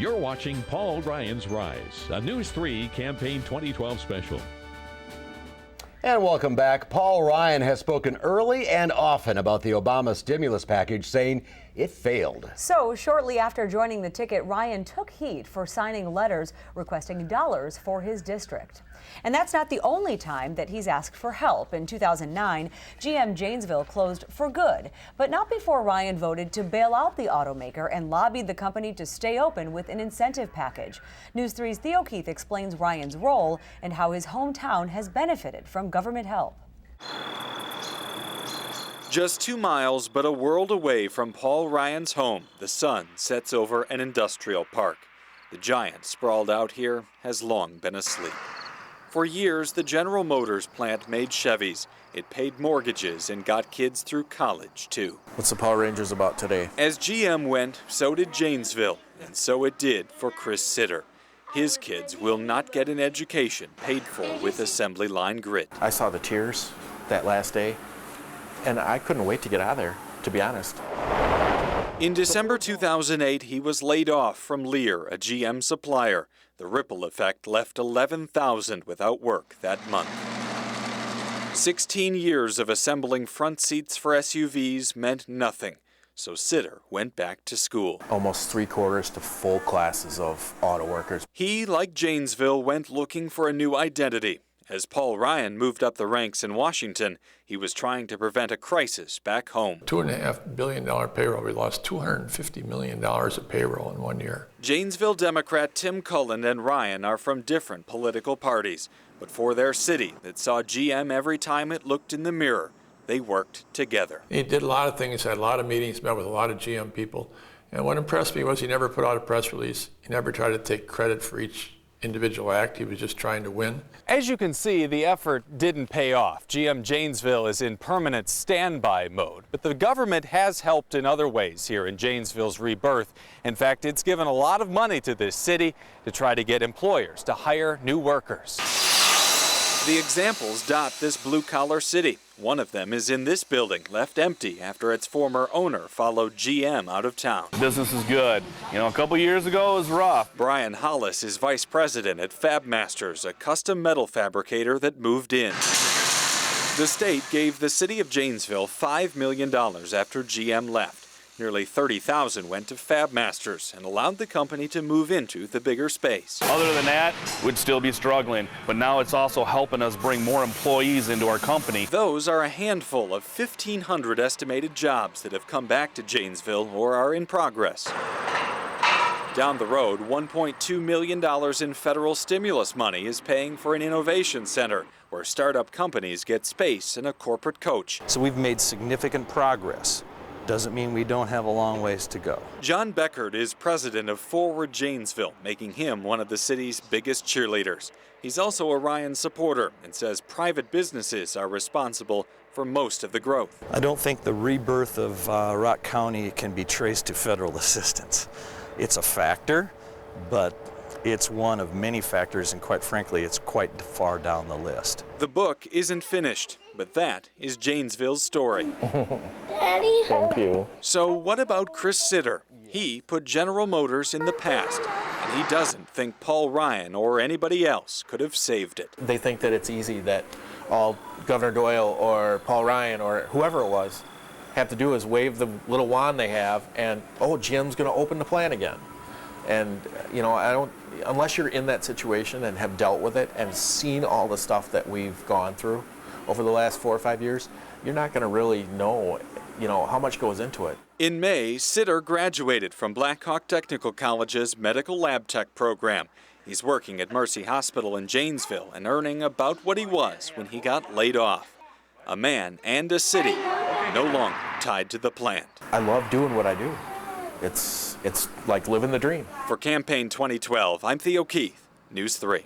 You're watching Paul Ryan's Rise, a News 3 Campaign 2012 special. And welcome back. Paul Ryan has spoken early and often about the Obama stimulus package, saying it failed. So shortly after joining the ticket, Ryan took heat for signing letters requesting dollars for his district. And that's not the only time that he's asked for help. In 2009, GM Janesville closed for good, but not before Ryan voted to bail out the automaker and lobbied the company to stay open with an incentive package. News 3's Theo explains Ryan's role and how his hometown has benefited from government help. Just 2 miles, but a world away from Paul Ryan's home, the sun sets over an industrial park. The giant sprawled out here has long been asleep. For years, the General Motors plant made Chevys. It paid mortgages and got kids through college, too. What's the Power Rangers about today? As GM went, so did Janesville, and so it did for Chris Sitter. His kids will not get an education paid for with assembly line grit. I saw the tears that last day, and I couldn't wait to get out of there, to be honest. In December 2008, he was laid off from Lear, a GM supplier. The ripple effect left 11,000 without work that month. 16 years of assembling front seats for SUVs meant nothing, so Sitter went back to school. Almost 3/4 to full classes of auto workers. He, like Janesville, went looking for a new identity. As Paul Ryan moved up the ranks in Washington, he was trying to prevent a crisis back home. $2.5 billion payroll. We lost $250 million of payroll in 1 year. Janesville Democrat Tim Cullen and Ryan are from different political parties, but for their city that saw GM every time it looked in the mirror, they worked together. He did a lot of things, had a lot of meetings, met with a lot of GM people, and what impressed me was he never put out a press release. He never tried to take credit for each individual act. He was just trying to win. As you can see, the effort didn't pay off. GM Janesville is in permanent standby mode, but the government has helped in other ways here in Janesville's rebirth. In fact, it's given a lot of money to this city to try to get employers to hire new workers. The examples dot this blue-collar city. One of them is in this building, left empty after its former owner followed GM out of town. Business is good. You know, a couple years ago it was rough. Brian HOLLIS is vice president at FabMasters, a custom metal fabricator that moved in. The state gave the city of Janesville $5 million after GM left. Nearly 30,000 went to FabMasters and allowed the company to move into the bigger space. Other than that, we'd still be struggling, but now it's also helping us bring more employees into our company. Those are a handful of 1,500 estimated jobs that have come back to Janesville or are in progress. Down the road, $1.2 million in federal stimulus money is paying for an innovation center where startup companies get space and a corporate coach. So we've made significant progress. Doesn't mean we don't have a long ways to go. John Beckert is president of Forward Janesville, making him one of the city's biggest cheerleaders. He's also a Ryan supporter and says private businesses are responsible for most of the growth. I don't think the rebirth of Rock County can be traced to federal assistance. It's a factor, but it's one of many factors, and quite frankly, it's quite far down the list. The book isn't finished, but that is Janesville's story. Daddy. Thank you. So what about Chris Sitter? He put General Motors in the past, and he doesn't think Paul Ryan or anybody else could have saved it. They think that it's easy, that all Governor Doyle or Paul Ryan or whoever it was have to do is wave the little wand they have and, oh, Jim's going to open the plant again. And, you know, unless you're in that situation and have dealt with it and seen all the stuff that we've gone through over the last 4 or 5 years, you're not going to really know, how much goes into it. In May, Sitter graduated from Blackhawk Technical College's Medical Lab Tech program. He's working at Mercy Hospital in Janesville and earning about what he was when he got laid off. A man and a city no longer tied to the plant. I love doing what I do. It's like living the dream. For Campaign 2012, I'm Theo Keith, News 3.